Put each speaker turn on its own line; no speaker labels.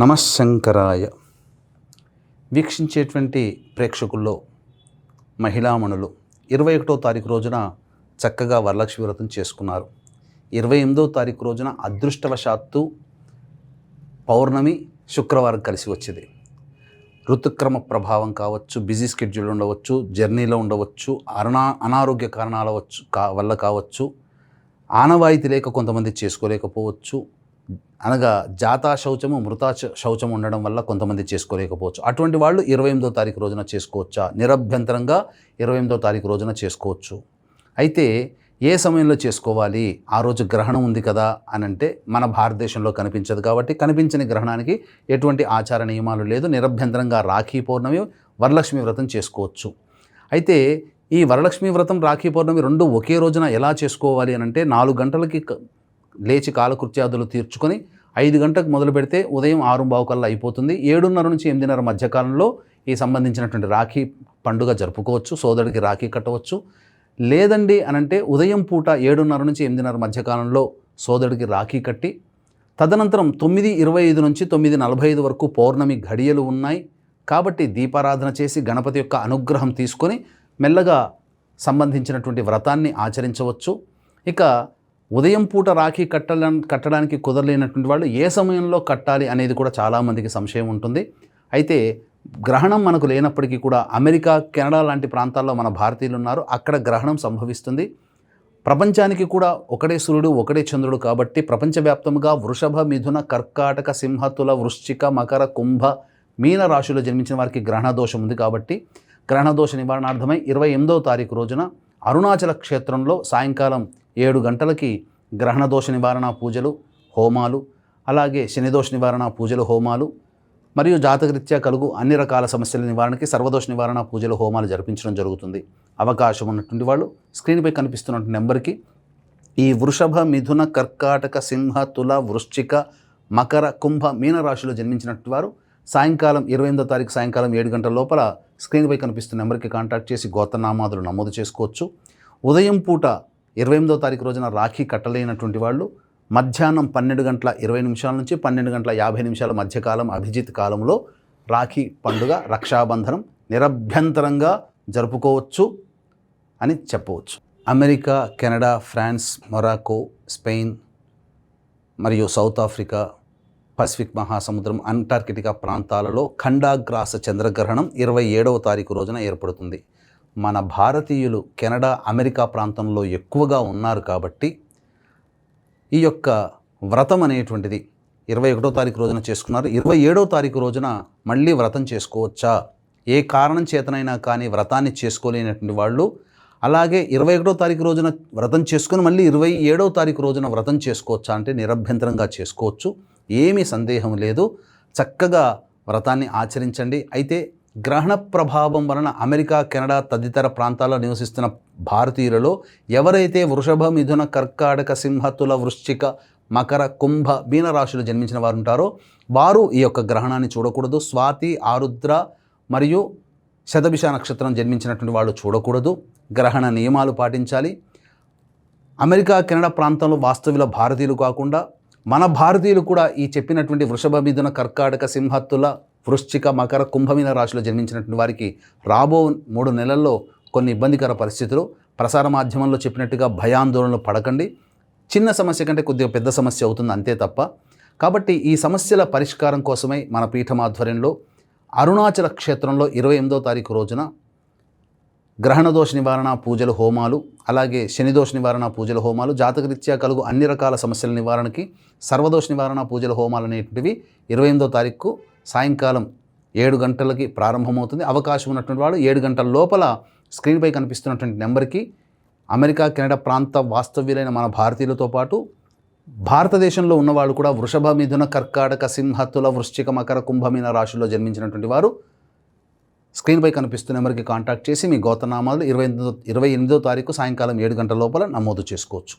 నమశంకరాయ. వీక్షించేటువంటి ప్రేక్షకుల్లో మహిళామణులు 21వ తారీఖు రోజున చక్కగా వరలక్ష్మి వ్రతం చేసుకున్నారు. 28వ తారీఖు రోజున అదృష్టవశాత్తు పౌర్ణమి శుక్రవారం కలిసి వచ్చింది. ఋతుక్రమ ప్రభావం కావచ్చు, బిజీ స్కెడ్యూల్ ఉండవచ్చు, జర్నీలో ఉండవచ్చు, అనారోగ్య కారణాల వల్ల కావచ్చు, ఆనవాయితీ లేక కొంతమంది చేసుకోలేకపోవచ్చు, అనగా జాతా శౌచము మృతా శౌచము ఉండడం వల్ల కొంతమంది చేసుకోలేకపోవచ్చు. అటువంటి వాళ్ళు 28వ తారీఖు రోజున చేసుకోవచ్చా? నిరభ్యంతరంగా 28వ తారీఖు రోజున చేసుకోవచ్చు. అయితే ఏ సమయంలో చేసుకోవాలి? ఆ రోజు గ్రహణం ఉంది కదా అని అంటే మన భారతదేశంలో కనిపించదు కాబట్టి కనిపించని గ్రహణానికి ఎటువంటి ఆచార నియమాలు లేదు. నిరభ్యంతరంగా రాఖీ పౌర్ణమి, వరలక్ష్మి వ్రతం చేసుకోవచ్చు. అయితే ఈ వరలక్ష్మి వ్రతం, రాఖీ పౌర్ణమి రెండు ఒకే రోజున ఎలా చేసుకోవాలి అని అంటే 4 గంటలకి లేచి కాలకృత్యాదులు తీర్చుకొని 5 గంటలకు మొదలు పెడితే ఉదయం 6:15 కల్లా అయిపోతుంది. 7:30 నుంచి 8:30 మధ్యకాలంలో ఈ సంబంధించినటువంటి రాఖీ పండుగ జరుపుకోవచ్చు. సోదరుడికి రాఖీ కట్టవచ్చు. లేదండి అనంటే ఉదయం పూట 7:30 నుంచి 8:30 మధ్యకాలంలో సోదరుడికి రాఖీ కట్టి తదనంతరం 9:25 నుంచి 9:45 వరకు పౌర్ణమి ఘడియలు ఉన్నాయి కాబట్టి దీపారాధన చేసి గణపతి యొక్క అనుగ్రహం తీసుకొని మెల్లగా సంబంధించినటువంటి వ్రతాన్ని ఆచరించవచ్చు. ఇక ఉదయం పూట రాఖీ కట్టడానికి కుదరలేనటువంటి వాళ్ళు ఏ సమయంలో కట్టాలి అనేది కూడా చాలామందికి సంశయం ఉంటుంది. అయితే గ్రహణం మనకు లేనప్పటికీ కూడా అమెరికా, కెనడా లాంటి ప్రాంతాల్లో మన భారతీయులు ఉన్నారు. అక్కడ గ్రహణం సంభవిస్తుంది. ప్రపంచానికి కూడా ఒకటే సూర్యుడు, ఒకటే చంద్రుడు కాబట్టి ప్రపంచవ్యాప్తంగా వృషభ, మిథున, కర్కాటక, సింహ, తుల, వృశ్చిక, మకర, కుంభ, మీన రాశిలో జన్మించిన వారికి గ్రహణ దోషం ఉంది కాబట్టి గ్రహణ దోష నివారణార్థమై 28వ తారీఖు రోజున అరుణాచల క్షేత్రంలో సాయంకాలం 7 గంటలకి గ్రహణ దోష నివారణ పూజలు, హోమాలు, అలాగే శనిదోష నివారణ పూజలు, హోమాలు మరియు జాతకరీత్యా కలుగు అన్ని రకాల సమస్యల నివారణకి సర్వదోష నివారణ పూజలు, హోమాలు జరిపించడం జరుగుతుంది. అవకాశం ఉన్నటువంటి వాళ్ళు స్క్రీన్పై కనిపిస్తున్న నెంబర్కి ఈ వృషభ, మిథున, కర్కాటక, సింహ, తుల, వృశ్చిక, మకర, కుంభ, మీన రాశిలో జన్మించినటువంటి వారు సాయంకాలం 28వ తారీఖు సాయంకాలం 7 గంటల లోపల స్క్రీన్పై కనిపిస్తున్న నెంబర్కి కాంటాక్ట్ చేసి గోత్రనామాదులు నమోదు చేసుకోవచ్చు. ఉదయం పూట 28వ తారీఖు రోజున రాఖీ కట్టలేనటువంటి వాళ్ళు మధ్యాహ్నం 12:20 నుంచి 12:50 మధ్యకాలం అభిజిత్ కాలంలో రాఖీ పండుగ, రక్షాబంధనం నిరభ్యంతరంగా జరుపుకోవచ్చు అని చెప్పవచ్చు. America, Canada, France, Morocco, Spain మరియు సౌత్ ఆఫ్రికా, పసిఫిక్ మహాసముద్రం, అంటార్కిటికా ప్రాంతాలలో ఖండాగ్రాస చంద్రగ్రహణం 27వ తారీఖు రోజున ఏర్పడుతుంది. మన భారతీయులు కెనడా, అమెరికా ప్రాంతంలో ఎక్కువగా ఉన్నారు కాబట్టి ఈ యొక్క వ్రతం అనేటువంటిది 21వ తారీఖు రోజున చేసుకున్నారు. 27వ తారీఖు రోజున మళ్ళీ వ్రతం చేసుకోవచ్చా? ఏ కారణం చేతనైనా కానీ వ్రతాన్ని చేసుకోలేనటువంటి వాళ్ళు అలాగే 21వ తారీఖు రోజున వ్రతం చేసుకుని మళ్ళీ 27వ తారీఖు రోజున వ్రతం చేసుకోవచ్చా అంటే నిరభ్యంతరంగా చేసుకోవచ్చు. ఏమీ సందేహం లేదు. చక్కగా వ్రతాన్ని ఆచరించండి. అయితే గ్రహణ ప్రభావం వలన అమెరికా, కెనడా తదితర ప్రాంతాల్లో నివసిస్తున్న భారతీయులలో ఎవరైతే వృషభ, మిథున, కర్కాటక, సింహ, తుల, వృశ్చిక, మకర, కుంభ, మీన రాశిలో జన్మించిన వారు ఉంటారో వారు ఈ యొక్క గ్రహణాన్ని చూడకూడదు. స్వాతి, ఆరుద్ర మరియు శతభిష నక్షత్రం జన్మించినటువంటి వాళ్ళు చూడకూడదు. గ్రహణ నియమాలు పాటించాలి. అమెరికా, కెనడా ప్రాంతంలో వాస్తవ్యుల భారతీయులు కాకుండా మన భారతీయులు కూడా ఈ చెప్పినటువంటి వృషభ, మిథున, కర్కాటక, సింహ, తుల, వృశ్చిక, మకర, కుంభమీన రాశిలో జన్మించినటువంటి వారికి రాబో 3 నెలల్లో కొన్ని ఇబ్బందికర పరిస్థితులు. ప్రసార మాధ్యమంలో చెప్పినట్టుగా భయాందోళనలు పడకండి. చిన్న సమస్య కంటే కొద్దిగా పెద్ద సమస్య అవుతుంది అంతే తప్ప. కాబట్టి ఈ సమస్యల పరిష్కారం కోసమై మన పీఠం ఆధ్వర్యంలో అరుణాచల క్షేత్రంలో 28వ తారీఖు రోజున గ్రహణ దోష నివారణ పూజలు, హోమాలు, అలాగే శనిదోష నివారణ పూజలు, హోమాలు, జాతకరీత్యా కలుగు అన్ని రకాల సమస్యల నివారణకి సర్వదోష నివారణ పూజలు, హోమాలు అనేటివి 28వ తారీఖు సాయంకాలం 7 గంటలకి ప్రారంభమవుతుంది. అవకాశం ఉన్నటువంటి వాళ్ళు 7 గంటల లోపల స్క్రీన్పై కనిపిస్తున్నటువంటి నెంబర్కి అమెరికా, కెనడా ప్రాంత వాస్తవ్యులైన మన భారతీయులతో పాటు భారతదేశంలో ఉన్నవాళ్ళు కూడా వృషభ, మిథున, కర్కాటక, సింహ, తుల, వృశ్చిక, మకర, కుంభమీన రాశుల్లో జన్మించినటువంటి వారు స్క్రీన్పై కనిపిస్తున్న నెంబర్కి కాంటాక్ట్ చేసి మీ గోత్రనామాలు 28వ తారీఖు సాయంకాలం 7 గంటల లోపల నమోదు చేసుకోవచ్చు.